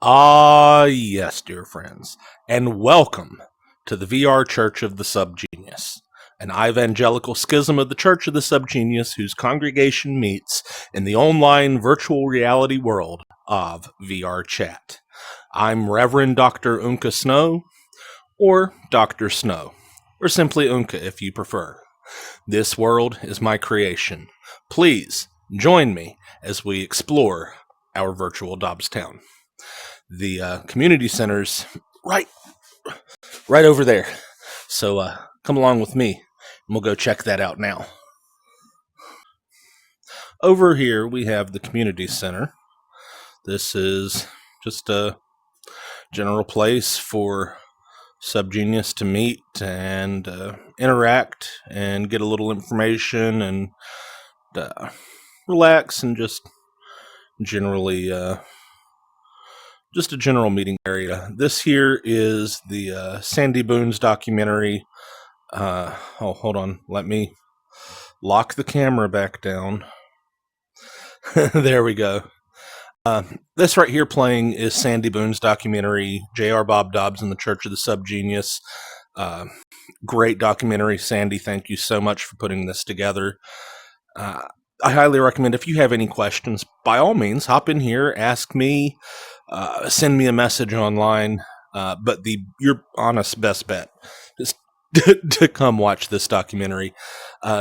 Ah, yes, dear friends, and welcome to the VR Church of the SubGenius, an Ivangelical schism of the Church of the SubGenius whose congregation meets in the online virtual reality world of VRChat. I'm Reverend Dr. Unka Snow, or Dr. Snow, or simply Unka if you prefer. This world is my creation. Please join me as we explore our virtual Dobbstown. The community center's right over there. So come along with me, and we'll go check that out now. Over here we have the community center. This is just a general place for SubGenius to meet and interact and get a little information and relax and just generally just a general meeting area. This here is the Sandy Boone's documentary. Hold on. Let me lock the camera back down. There we go. This right here playing is Sandy Boone's documentary, J.R. Bob Dobbs and the Church of the SubGenius. Great documentary, Sandy. Thank you so much for putting this together. I highly recommend, if you have any questions, by all means, hop in here, ask me, send me a message online. But your honest best bet is to come watch this documentary.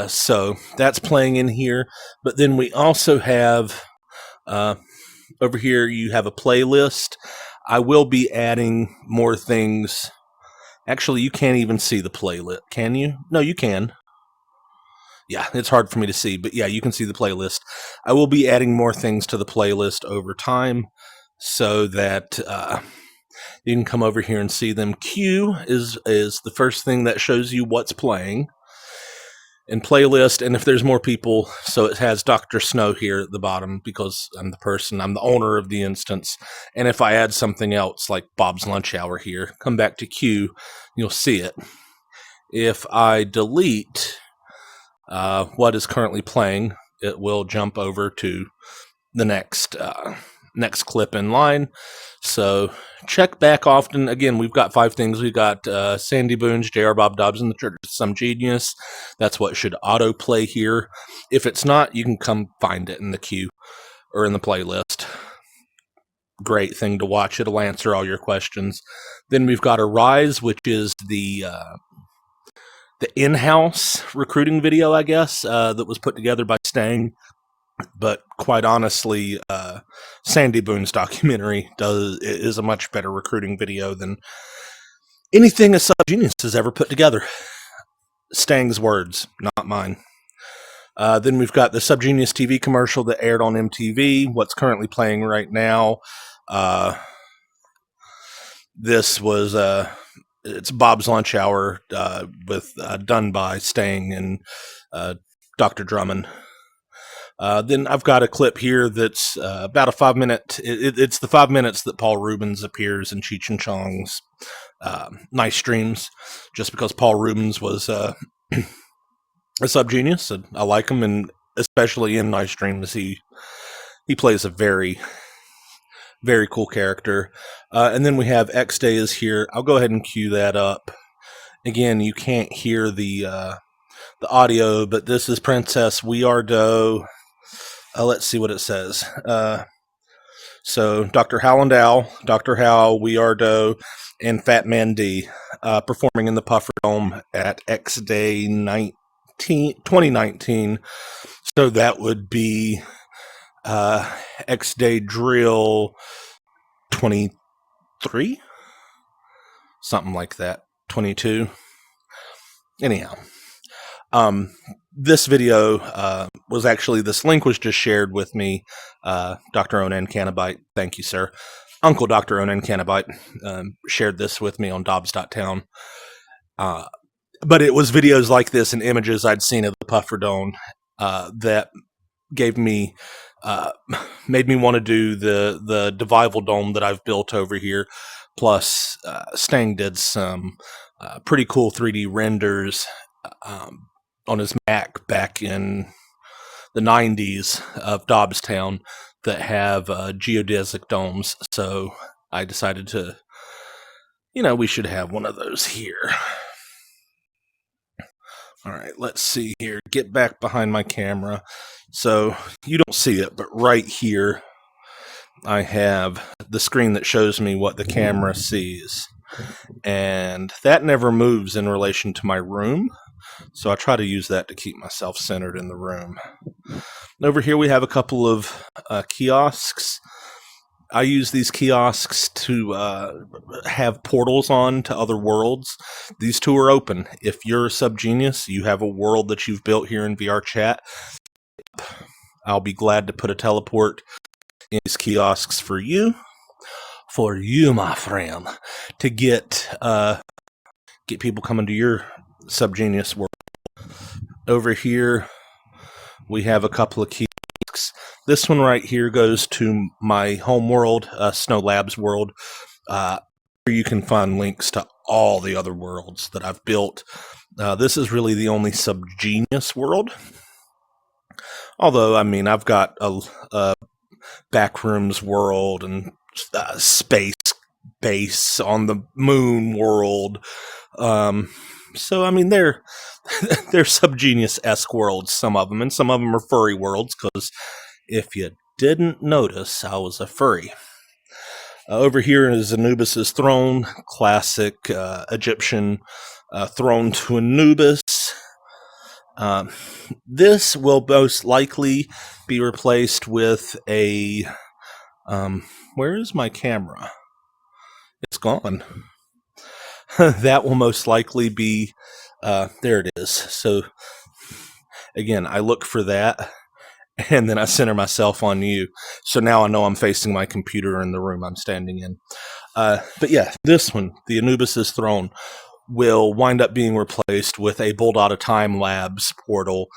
So that's playing in here. But then we also have, over here, you have a playlist. I will be adding more things. Actually, you can't even see the playlist, can you? No, you can. Yeah, it's hard for me to see, but yeah, you can see the playlist. I will be adding more things to the playlist over time so that you can come over here and see them. Q is the first thing that shows you what's playing in playlist, and if there's more people, so it has Dr. Snow here at the bottom because I'm the owner of the instance. And if I add something else like Bob's Lunch Hour here, come back to Q, you'll see it. If I delete what is currently playing, it will jump over to the next clip in line. So check back often. Again, we've got 5 things. We've got Sandy Boone's, J.R. Bob Dobbs and the Church of SubGenius. That's what should autoplay here. If it's not, you can come find it in the queue or in the playlist. Great thing to watch. It'll answer all your questions. Then we've got Arise, which is the in-house recruiting video, I guess, that was put together by Stang. But quite honestly, Sandy Boone's documentary is a much better recruiting video than anything a SubGenius has ever put together. Stang's words, not mine. Then we've got the SubGenius TV commercial that aired on MTV. What's currently playing right now. This was it's Bob's Lunch Hour with done by Stang and Dr. Drummond. Then I've got a clip here that's about a 5-minute. It's the 5 minutes that Paul Rubens appears in Cheech and Chong's Nice Streams, just because Paul Rubens was a SubGenius. And I like him, and especially in Nice Streams, he plays a very, very cool character. And then we have X Day is here. I'll go ahead and cue that up. Again, you can't hear the audio, but this is Princess We Are Doe. Let's see what it says. So Dr. Howland Owl, Dr. Howe, We Are Doe, and Fat Man D performing in the Puffer Dome at X Day 2019. So that would be X Day Drill 23? Something like that. 22. Anyhow. This video this link was just shared with me. Dr. Onan Canabite, thank you, sir. Uncle Dr. Onan Canabite shared this with me on Dobbs.town. But it was videos like this and images I'd seen of the Puffer Dome that gave me, made me want to do the Devival Dome that I've built over here. Plus, Stang did some pretty cool 3D renders on his Mac back in the 90s of Dobbstown that have geodesic domes. So I decided to, we should have one of those here. All right, let's see here. Get back behind my camera. So you don't see it, but right here, I have the screen that shows me what the camera sees. And that never moves in relation to my room. So I try to use that to keep myself centered in the room. Over here we have a couple of kiosks. I use these kiosks to have portals on to other worlds. These two are open. If you're a SubGenius, you have a world that you've built here in VRChat, I'll be glad to put a teleport in these kiosks for you, my friend, to get people coming to your SubGenius world. Over here, we have a couple of kiosks. This one right here goes to my home world, Snow Labs world. Where you can find links to all the other worlds that I've built. This is really the only SubGenius world. Although, I mean, I've got a Backrooms world and space base on the moon world. So, I mean, they're SubGenius-esque worlds, some of them, and some of them are furry worlds, because if you didn't notice, I was a furry. Over here is Anubis's throne, classic Egyptian throne to Anubis. This will most likely be replaced with a... where is my camera? It's gone. That will most likely be... there it is. So, again, I look for that, and then I center myself on you. So now I know I'm facing my computer in the room I'm standing in. But yeah, this one, the Anubis's throne, will wind up being replaced with a Bulldata Time Labs portal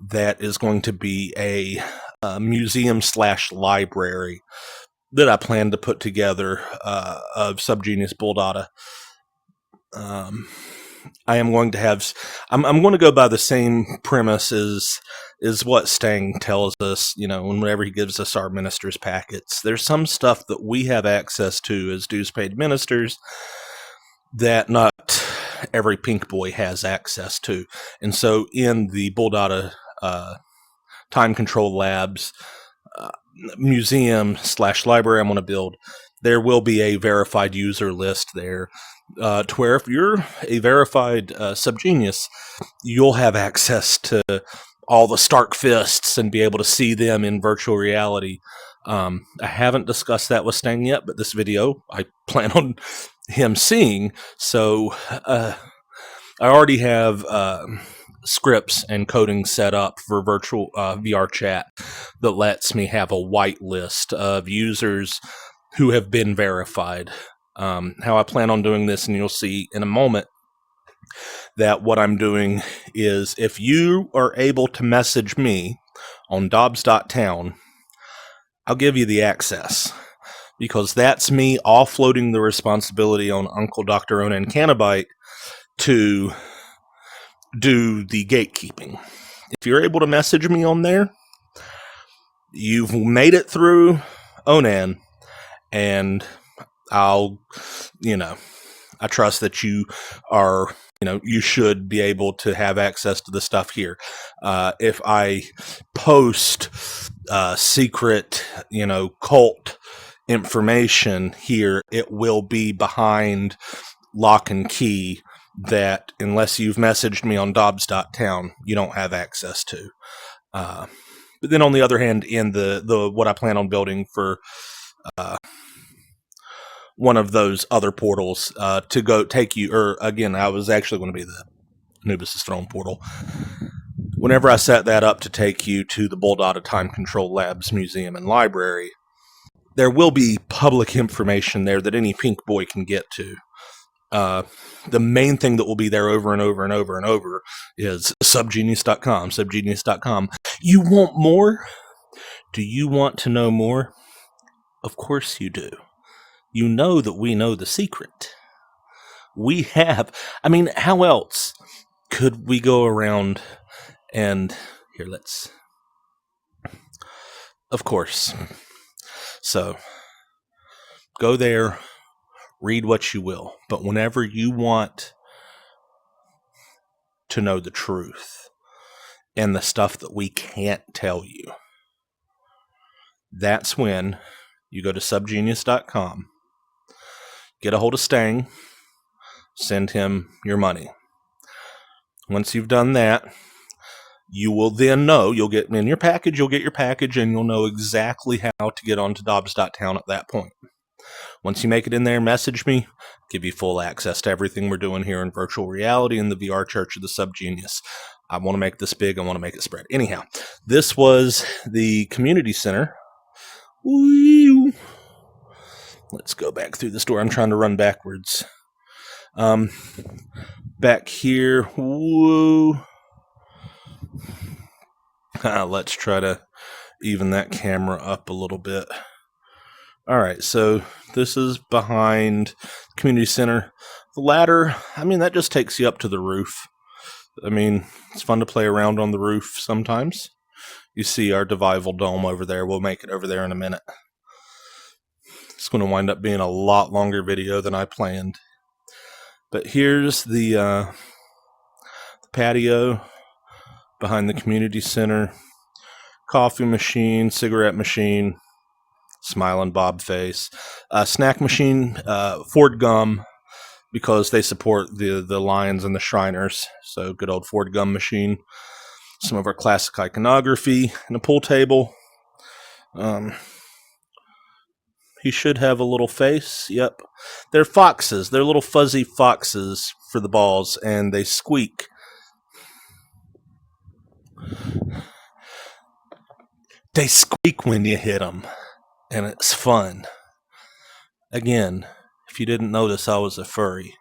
that is going to be a museum/library that I plan to put together of SubGenius Bulldata. I am going to have... I'm going to go by the same premise as what Stang tells us, whenever he gives us our ministers' packets. There's some stuff that we have access to as dues-paid ministers that not every pink boy has access to. And so in the Bulldata Time Control Labs museum/library I'm going to build, there will be a verified user list there, to where if you're a verified SubGenius, you'll have access to all the Stark Fists and be able to see them in virtual reality. I haven't discussed that with Stang yet, but this video I plan on him seeing. So I already have scripts and coding set up for virtual VRChat that lets me have a white list of users who have been verified. How I plan on doing this, and you'll see in a moment, that what I'm doing is, if you are able to message me on Dobbs.town, I'll give you the access, because that's me offloading the responsibility on Uncle Dr. Onan Canabite to do the gatekeeping. If you're able to message me on there, you've made it through Onan, and I trust that you are, you should be able to have access to the stuff here. If I post secret, cult information here, it will be behind lock and key that, unless you've messaged me on Dobbs.town, you don't have access to. But then on the other hand, in the what I plan on building for one of those other portals to go take you, or again, I was actually going to be the Anubis' Throne portal. Whenever I set that up to take you to the Bulldata Time Control Labs Museum and Library, there will be public information there that any pink boy can get to. The main thing that will be there over and over and over and over is subgenius.com, subgenius.com. You want more? Do you want to know more? Of course you do. You know that we know the secret. We have... how else could we go around and... Here, let's... Of course. So, go there, Read what you will. But whenever you want to know the truth and the stuff that we can't tell you, that's when you go to SubGenius.com, get a hold of Stang, send him your money. Once you've done that, you will then know, you'll get your package, and you'll know exactly how to get onto Dobbs.town at that point. Once you make it in there, message me, give you full access to everything we're doing here in virtual reality in the VR Church of the SubGenius. I want to make this big. I want to make it spread. Anyhow, this was the community center. Woo. Let's go back through this door. I'm trying to run backwards. Back here. Woo. Let's try to even that camera up a little bit. All right, so this is behind community center. The ladder, I mean, that just takes you up to the roof. I mean, it's fun to play around on the roof sometimes. You see our Divival Dome over there. We'll make it over there in a minute. It's going to wind up being a lot longer video than I planned. But here's the patio behind the community center. Coffee machine, cigarette machine, smiling Bob face. Snack machine, Ford Gum, because they support the Lions and the Shriners. So good old Ford Gum machine. Some of our classic iconography, and a pool table. He should have a little face. Yep. They're foxes. They're little fuzzy foxes for the balls, and they squeak. They squeak when you hit them, and it's fun. Again, if you didn't notice, I was a furry,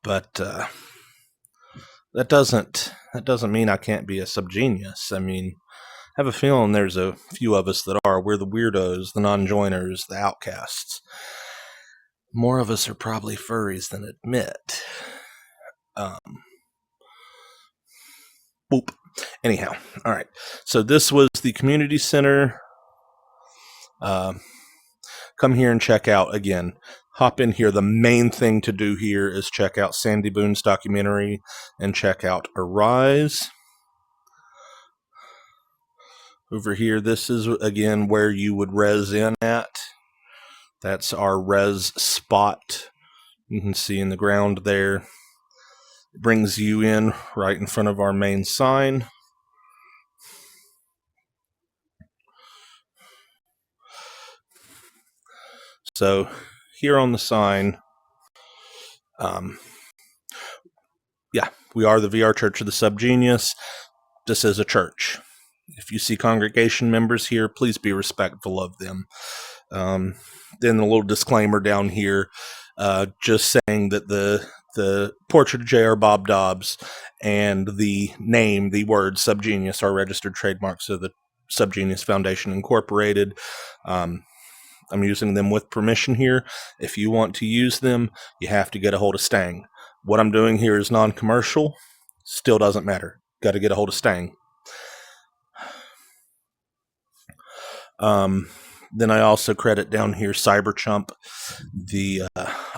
but that doesn't mean I can't be a subgenius. I mean, I have a feeling there's a few of us that are. We're the weirdos, the non-joiners, the outcasts. More of us are probably furries than admit. Boop. Anyhow, all right. So this was the community center. Come here and check out again. Hop in here. The main thing to do here is check out Sandy Boone's documentary and check out Arise. Over here, this is again where you would res in at. That's our res spot. You can see in the ground there. It brings you in right in front of our main sign. So here on the sign, yeah, we are the VR Church of the SubGenius. This is a church. If you see congregation members here, please be respectful of them. Then a little disclaimer down here, just saying that the portrait of J.R. Bob Dobbs and the name, the word SubGenius, are registered trademarks of the SubGenius Foundation Incorporated. I'm using them with permission here. If you want to use them, you have to get a hold of Stang. What I'm doing here is non-commercial. Still doesn't matter. Got to get a hold of Stang. Then I also credit down here Cyberchump. The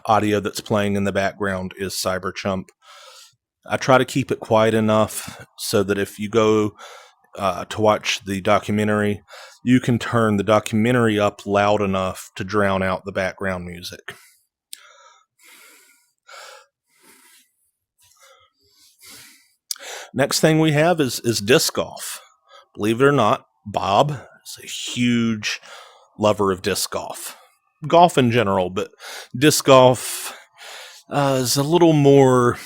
audio that's playing in the background is Cyberchump. I try to keep it quiet enough so that if you go to watch the documentary, you can turn the documentary up loud enough to drown out the background music. Next thing we have is disc golf. Believe it or not, Bob is a huge lover of disc golf. Golf in general, but disc golf is a little more,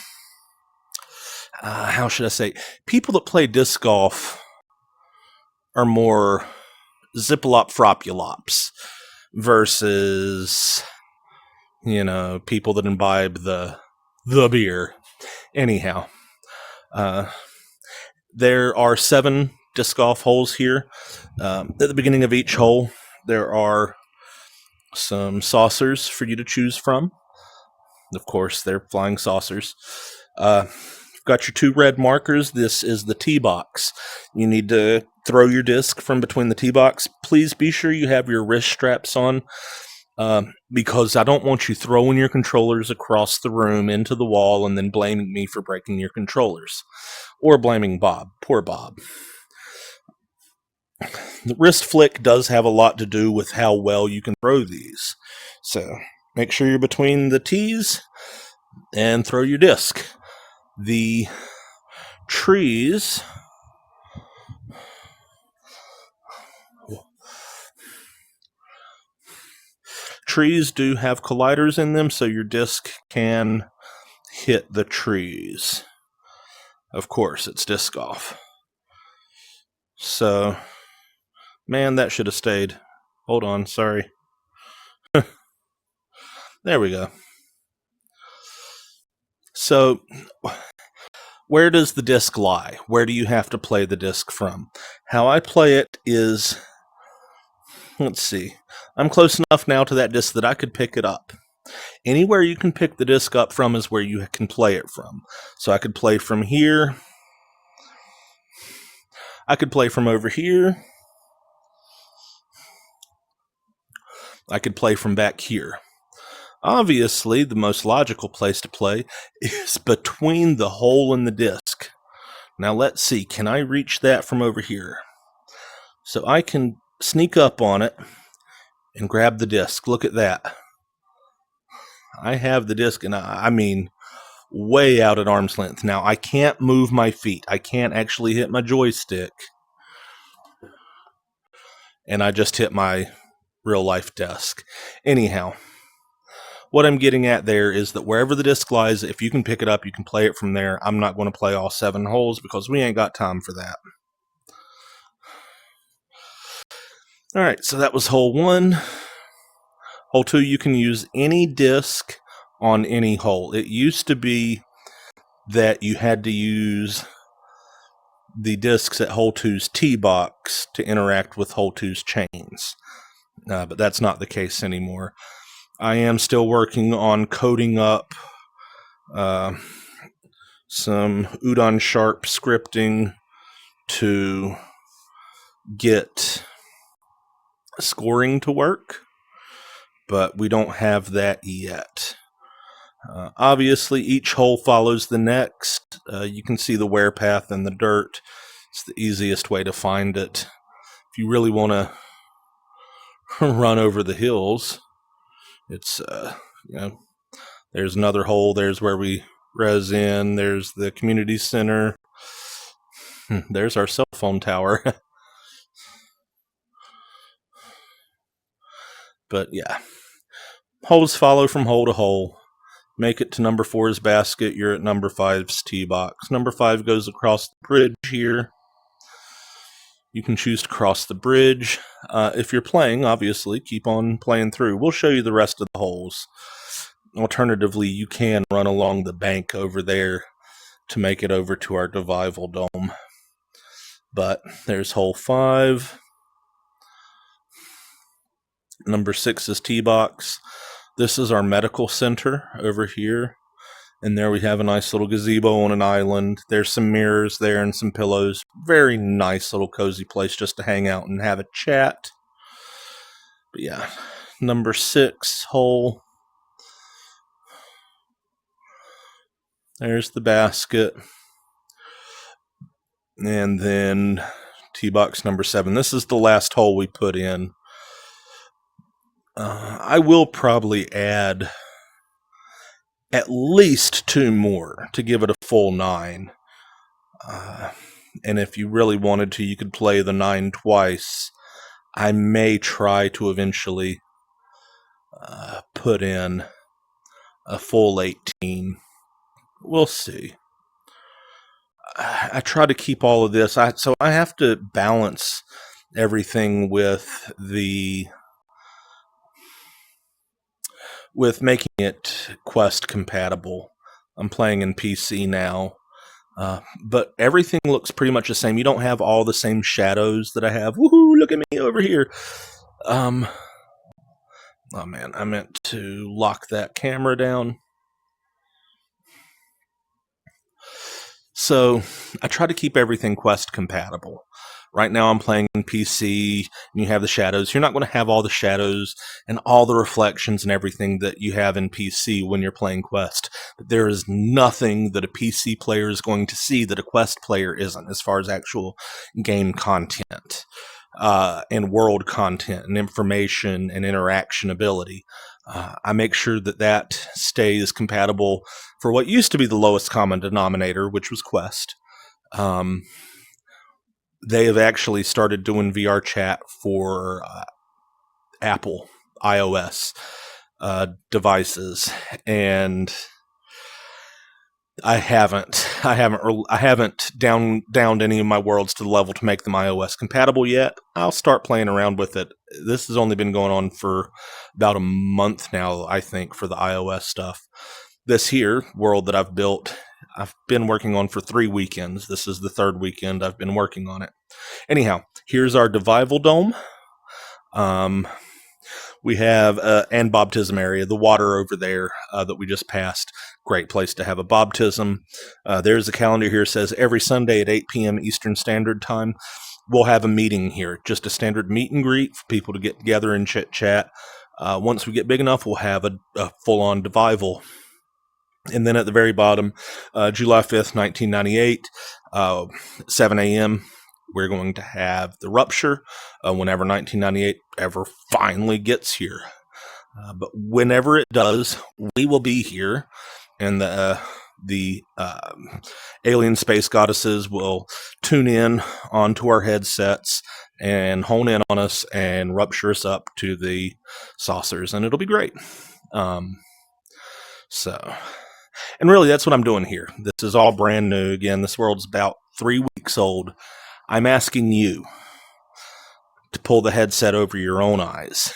how should I say, people that play disc golf are more zippalop fropulops versus, people that imbibe the beer. Anyhow, there are 7 disc golf holes here. At the beginning of each hole, there are some saucers for you to choose from. Of course, they're flying saucers. You've got your 2 red markers. This is the tee box. You need to throw your disc from between the tee box. Please be sure you have your wrist straps on. because I don't want you throwing your controllers across the room into the wall and then blaming me for breaking your controllers. Or blaming Bob. Poor Bob. The wrist flick does have a lot to do with how well you can throw these. So make sure you're between the T's and throw your disc. The trees do have colliders in them, so your disc can hit the trees. Of course, it's disc golf. So, man, that should have stayed. Hold on, sorry. There we go. So, where does the disc lie? Where do you have to play the disc from? How I play it is, let's see, I'm close enough now to that disc that I could pick it up. Anywhere you can pick the disc up from is where you can play it from. So I could play from here. I could play from over here. I could play from back here. Obviously, the most logical place to play is between the hole and the disc. Now let's see, can I reach that from over here? So I can sneak up on it and grab the disc. Look at that. I have the disc, and I mean, way out at arm's length. Now, I can't move my feet. I can't actually hit my joystick. And I just hit my real-life disc. Anyhow, what I'm getting at there is that wherever the disc lies, if you can pick it up, you can play it from there. I'm not going to play all 7 holes because we ain't got time for that. All right, so that was hole 1. Hole 2, you can use any disc on any hole. It used to be that you had to use the discs at hole 2's tee box to interact with hole 2's chains. But that's not the case anymore. I am still working on coding up some Udon Sharp scripting to get scoring to work, but we don't have that yet. Obviously, each hole follows the next. You can see the wear path in the dirt. It's the easiest way to find it. If you really want to run over the hills, it's, there's another hole. There's where we res in. There's the community center. There's our cell phone tower. But yeah, holes follow from hole to hole. Make it to number 4's basket. You're at number 5's tee box. Number 5 goes across the bridge here. You can choose to cross the bridge. If you're playing, obviously, keep on playing through. We'll show you the rest of the holes. Alternatively, you can run along the bank over there to make it over to our Devival Dome. But there's hole 5. Number 6 is tee box. This is our medical center over here. And there we have a nice little gazebo on an island. There's some mirrors there and some pillows. Very nice little cozy place just to hang out and have a chat. But yeah, number 6 hole. There's the basket. And then tee box number 7. This is the last hole we put in. I will probably add at least 2 more to give it a full 9. And if you really wanted to, you could play the 9 twice. I may try to eventually put in a full 18. We'll see. I try to keep all of this. So I have to balance everything with making it Quest compatible. I'm playing in PC now. But everything looks pretty much the same. You don't have all the same shadows that I have. Woohoo, look at me over here. Oh man, I meant to lock that camera down. So I try to keep everything Quest compatible. Right now I'm playing in PC, and you have the shadows. You're not going to have all the shadows and all the reflections and everything that you have in PC when you're playing Quest. But there is nothing that a PC player is going to see that a Quest player isn't, as far as actual game content. And world content and information and interaction ability. I make sure that that stays compatible for what used to be the lowest common denominator, which was Quest. They have actually started doing VRChat for Apple iOS devices, and I haven't downed any of my worlds to the level to make them iOS compatible yet. I'll start playing around with it. This has only been going on for about a month now, I think, for the iOS stuff. This here world that I've built, I've been working on for 3 weekends. This is the 3rd weekend I've been working on it. Anyhow, here's our Divival Dome. We have and baptism area, the water over there that we just passed. Great place to have a baptism. There's a calendar here, says every Sunday at 8 p.m. Eastern Standard Time. We'll have a meeting here, just a standard meet and greet for people to get together and chit-chat. Once we get big enough, we'll have a full-on Divival. And then at the very bottom, July 5th, 1998, 7 a.m., we're going to have the rupture whenever 1998 ever finally gets here. But whenever it does, we will be here, and the alien space goddesses will tune in onto our headsets and hone in on us and rupture us up to the saucers, and it'll be great. And really, that's what I'm doing here. This is all brand new. Again, this world's about 3 weeks old. I'm asking you to pull the headset over your own eyes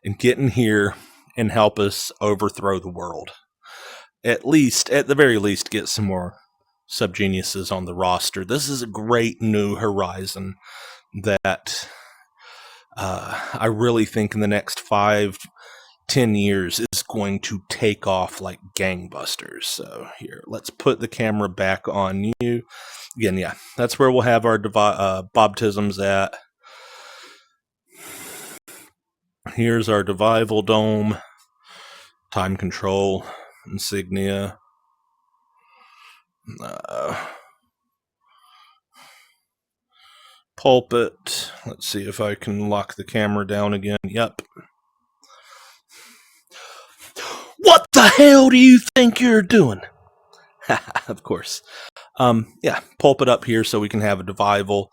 and get in here and help us overthrow the world. At the very least, get some more SubGeniuses on the roster. This is a great new horizon that I really think in the next 5-10 years is going to take off like gangbusters. So here, let's put the camera back on you. Again, yeah, that's where we'll have our baptisms at. Here's our Divival Dome, time control, insignia. Pulpit. Let's see if I can lock the camera down again. Yep. What the hell do you think you're doing? Of course. Yeah, pulpit up here so we can have a Divival,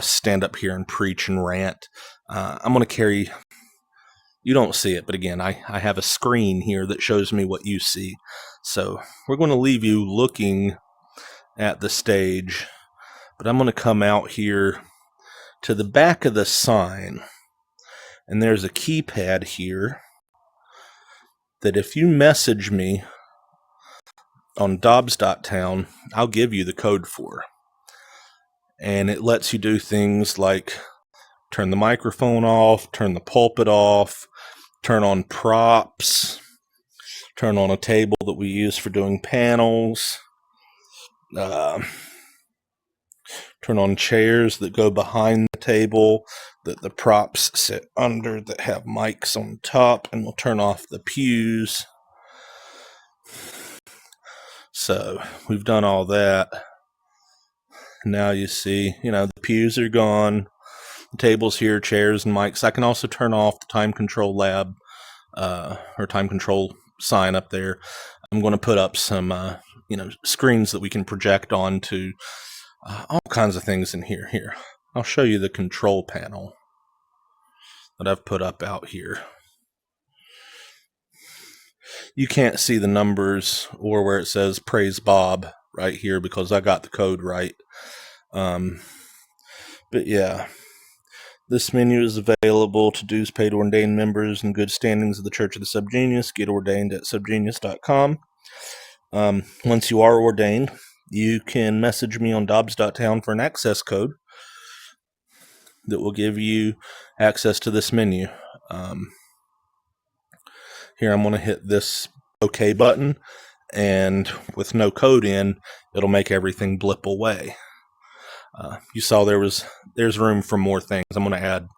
stand up here and preach and rant. I'm going to carry... You don't see it, but again, I have a screen here that shows me what you see. So we're going to leave you looking at the stage, but I'm going to come out here to the back of the sign, and there's a keypad here that if you message me on Dobbs.town, I'll give you the code for. And it lets you do things like turn the microphone off, turn the pulpit off, turn on props, turn on a table that we use for doing panels, turn on chairs that go behind the table that the props sit under that have mics on top, and we'll turn off the pews. So we've done all that. Now you see, the pews are gone. The tables here, chairs and mics. I can also turn off the time control lab or time control sign up there. I'm going to put up some screens that we can project onto all kinds of things in here. Here, I'll show you the control panel that I've put up out here. You can't see the numbers or where it says praise Bob right here because I got the code right. But yeah. This menu is available to dues paid ordained members in good standings of the Church of the SubGenius. Get ordained at subgenius.com. Once you are ordained, you can message me on Dobbs.town for an access code that will give you access to this menu. Here I'm going to hit this OK button, and with no code in, it'll make everything blip away. You saw there's room for more things. I'm going to add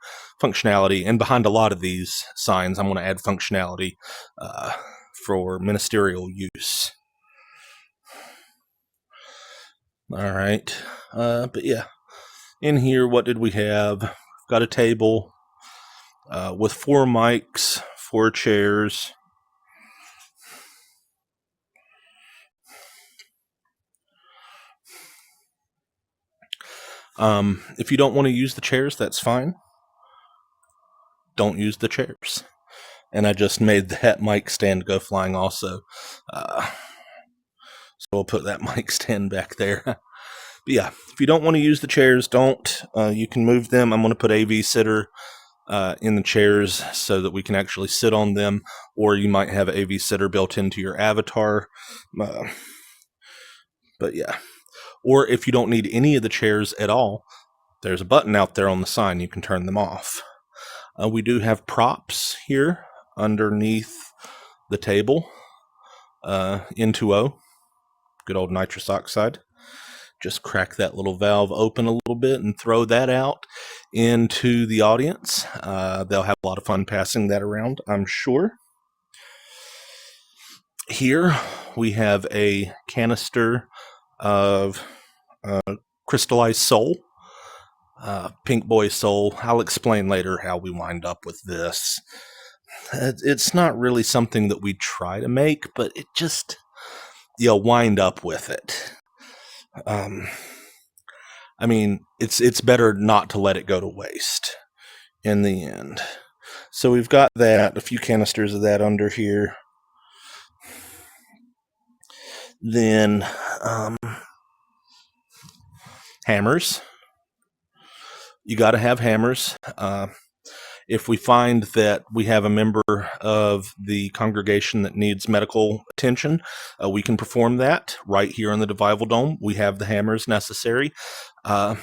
functionality, and behind a lot of these signs, I'm going to add functionality for ministerial use. All right, but yeah, in here, what did we have? We've got a table with 4 mics, 4 chairs. If you don't want to use the chairs, that's fine. Don't use the chairs. And I just made that mic stand go flying also. So we'll put that mic stand back there. But yeah, if you don't want to use the chairs, don't. You can move them. I'm going to put AV Sitter in the chairs so that we can actually sit on them, or you might have AV Sitter built into your avatar. But yeah, or if you don't need any of the chairs at all, there's a button out there on the sign. You can turn them off. We do have props here underneath the table. N2O, good old nitrous oxide. Just crack that little valve open a little bit and throw that out into the audience. They'll have a lot of fun passing that around, I'm sure. Here we have a canister of crystallized soul, pink boy soul. I'll explain later how we wind up with this. It's not really something that we try to make, but it just, you'll wind up with it. I mean, it's better not to let it go to waste in the end. So we've got that, a few canisters of that under here. Then hammers. You got to have hammers. If we find that we have a member of the congregation that needs medical attention, we can perform that right here in the Devival Dome. We have the hammers necessary to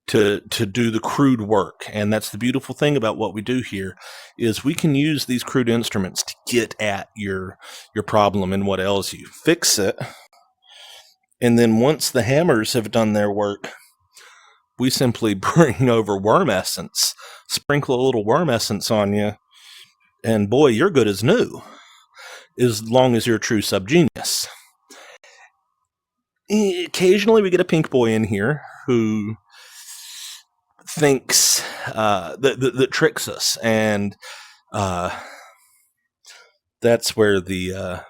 do the crude work. And that's the beautiful thing about what we do here, is we can use these crude instruments to get at your problem and what ails you. Fix it. And then once the hammers have done their work, we simply bring over worm essence, sprinkle a little worm essence on you, and boy, you're good as new, as long as you're a true SubGenius. Occasionally we get a pink boy in here who thinks that tricks us, and that's where the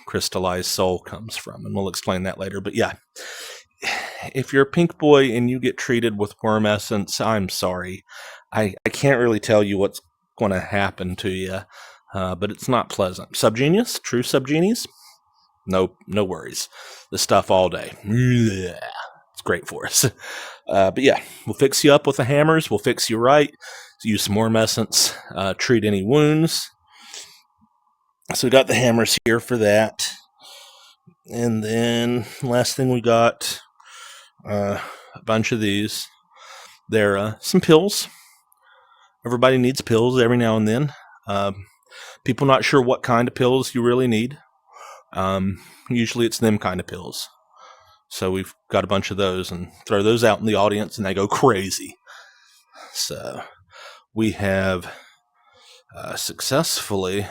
crystallized soul comes from, and we'll explain that later. But yeah, if you're a pink boy and you get treated with worm essence, I'm sorry. I can't really tell you what's going to happen to you, but it's not pleasant. SubGenius, true SubGenius, no worries. This stuff all day. It's great for us. But yeah, we'll fix you up with the hammers. We'll fix you right. Use some worm essence. Treat any wounds. So we got the hammers here for that. And then last thing we got, a bunch of these. They're some pills. Everybody needs pills every now and then. People not sure what kind of pills you really need. Usually it's them kind of pills. So we've got a bunch of those and throw those out in the audience and they go crazy. So we have successfully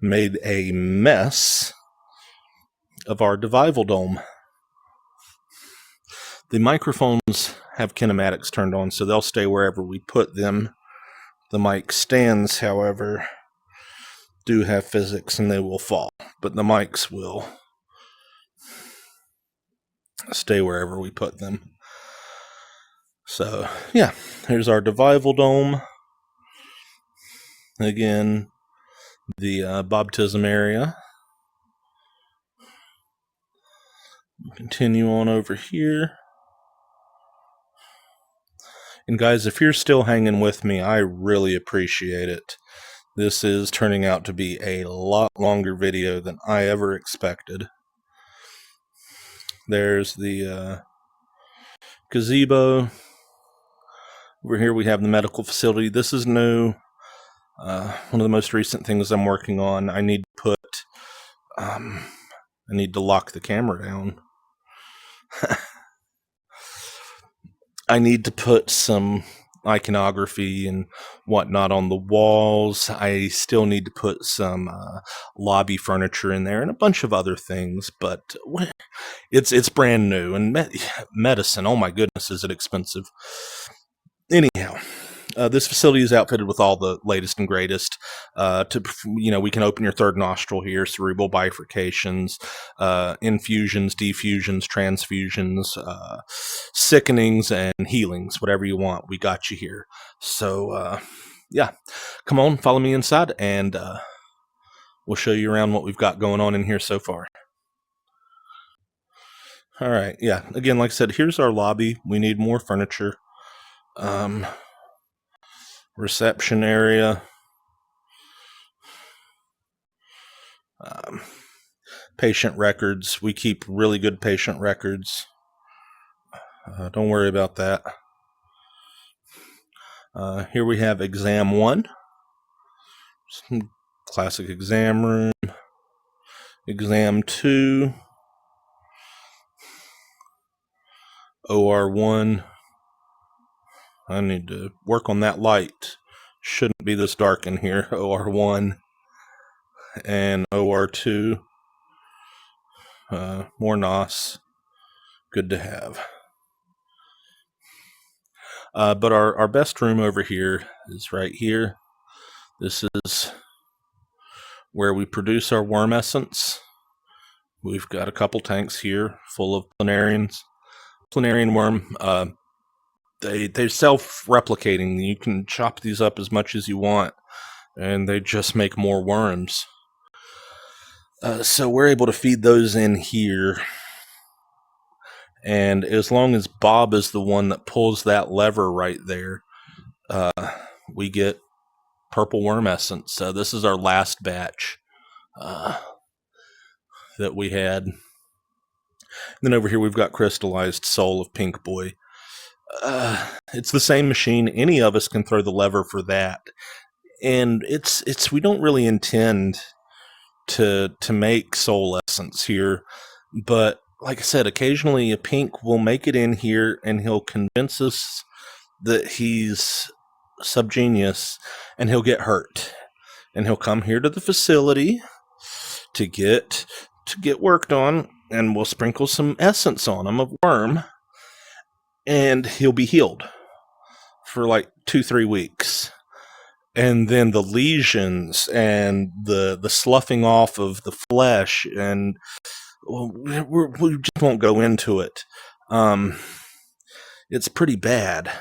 made a mess of our Devival Dome. The microphones have kinematics turned on, so they'll stay wherever we put them. The mic stands, however, do have physics and they will fall, but the mics will stay wherever we put them. So, yeah, here's our Devival Dome. Again, the baptism area. Continue on over here. And guys, if you're still hanging with me, I really appreciate it. This is turning out to be a lot longer video than I ever expected. There's the gazebo. Over here we have the medical facility. This is new. One of the most recent things I'm working on. I need to put I need to lock the camera down. I need to put some iconography and whatnot on the walls. I still need to put some lobby furniture in there and a bunch of other things, but it's brand new. And medicine, oh my goodness, is it expensive. Anyhow, this facility is outfitted with all the latest and greatest. We can open your third nostril here, cerebral bifurcations, infusions, defusions, transfusions, sickenings, and healings. Whatever you want, we got you here. So, yeah, come on, follow me inside, and we'll show you around what we've got going on in here so far. All right, yeah. Again, like I said, here's our lobby. We need more furniture. Reception area. Patient records. We keep really good patient records. Don't worry about that. Here we have exam 1. Some classic exam room. Exam 2. OR1. I need to work on that light. Shouldn't be this dark in here. OR1 and OR2. More NOS. Good to have. But our best room over here is right here. This is where we produce our worm essence. We've got a couple tanks here full of planarians. Planarian worm, they're self-replicating. You can chop these up as much as you want, and they just make more worms. So we're able to feed those in here. And as long as Bob is the one that pulls that lever right there, we get purple worm essence. This is our last batch that we had. And then over here we've got crystallized soul of Pink Boy. It's the same machine. Any of us can throw the lever for that. And we don't really intend to make soul essence here, but like I said, occasionally a Pink will make it in here and he'll convince us that he's SubGenius, and he'll get hurt. And he'll come here to the facility to get worked on, and we'll sprinkle some essence on him of worm, and he'll be healed for like 2-3 weeks. And then the lesions and the sloughing off of the flesh, and we just won't go into it. It's pretty bad.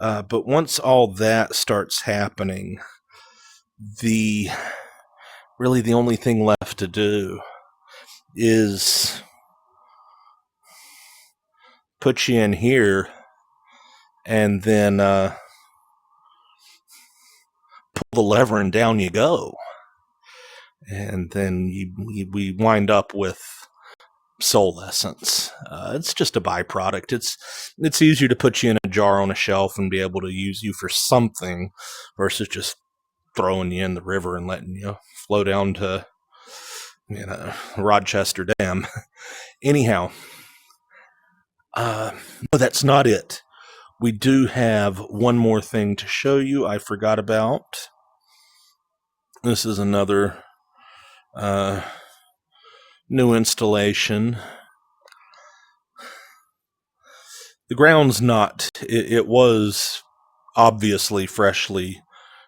But once all that starts happening, really the only thing left to do is put you in here and then pull the lever and down you go. And then we wind up with soul essence. It's just a byproduct. It's easier to put you in a jar on a shelf and be able to use you for something versus just throwing you in the river and letting you flow down to Rochester Dam. Anyhow, no, that's not it. We do have one more thing to show you I forgot about. This is another new installation. The ground's not, it was obviously freshly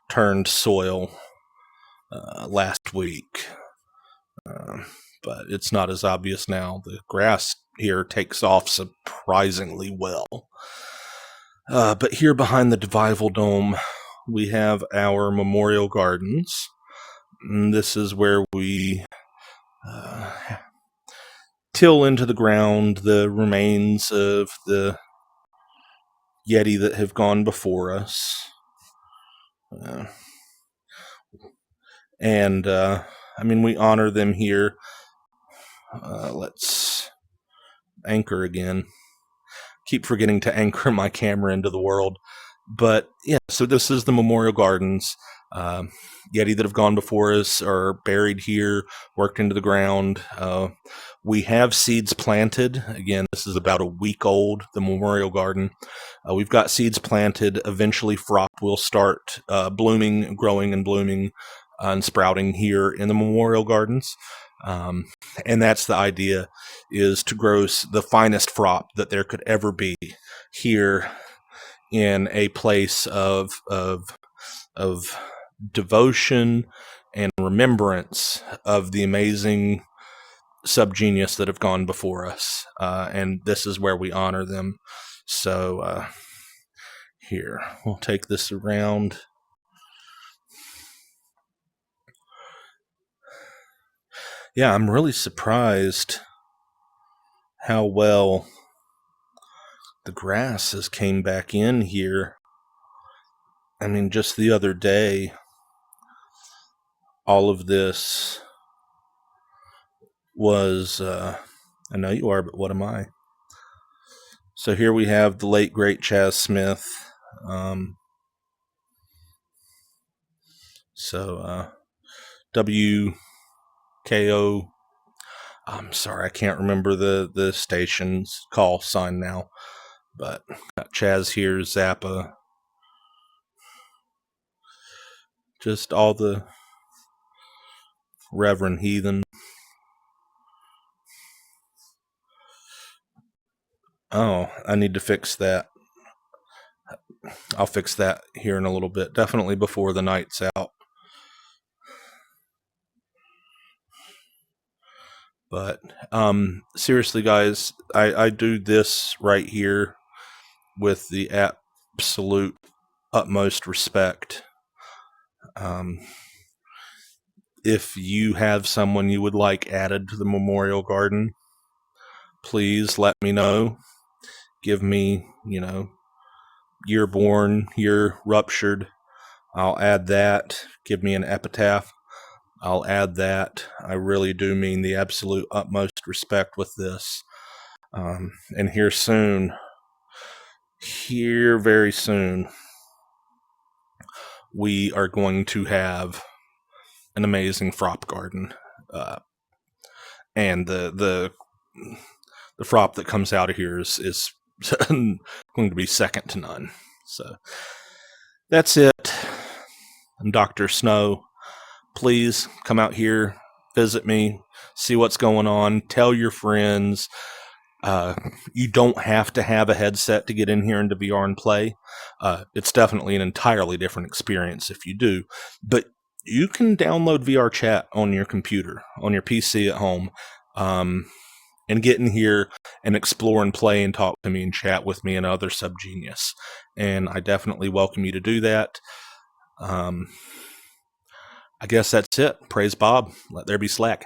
turned soil last week, but it's not as obvious now. The grass here takes off surprisingly well. But here behind the Divival Dome, we have our memorial gardens. And this is where we till into the ground the remains of the Yeti that have gone before us. We honor them here. Let's anchor again. Keep forgetting to anchor my camera into the world. But yes, So this is the Memorial Gardens. Yeti that have gone before us are buried here, worked into the ground. We have seeds planted. Again, this is about a week old, the Memorial Garden. We've got seeds planted. Eventually, Frop will start blooming, growing, and blooming and sprouting here in the Memorial Gardens. And that's the idea, is to grow the finest Frop that there could ever be here in a place of devotion and remembrance of the amazing SubGenius that have gone before us. And this is where we honor them. So here, we'll take this around. Yeah, I'm really surprised how well the grass has came back in here. I mean, just the other day, all of this was, I know you are, but what am I? So here we have the late, great Chaz Smith. WKO, I'm sorry, I can't remember the station's call sign now, but got Chaz here, Zappa, just all the Reverend Heathen. Oh, I need to fix that. I'll fix that here in a little bit, definitely before the night's out. But seriously, guys, I do this right here with the absolute utmost respect. If you have someone you would like added to the Memorial Garden, please let me know. Give me, year born, year ruptured. I'll add that. Give me an epitaph. I'll add that. I really do mean the absolute utmost respect with this. And here very soon, we are going to have an amazing Frop garden. And the Frop that comes out of here is going to be second to none. So that's it. I'm Dr. Snow. Please come out here, visit me, see what's going on, tell your friends. You don't have to have a headset to get in here into VR and play. It's definitely an entirely different experience if you do. But you can download VRChat on your computer, on your PC at home, and get in here and explore and play and talk to me and chat with me and other SubGenius. And I definitely welcome you to do that. I guess that's it. Praise Bob. Let there be slack.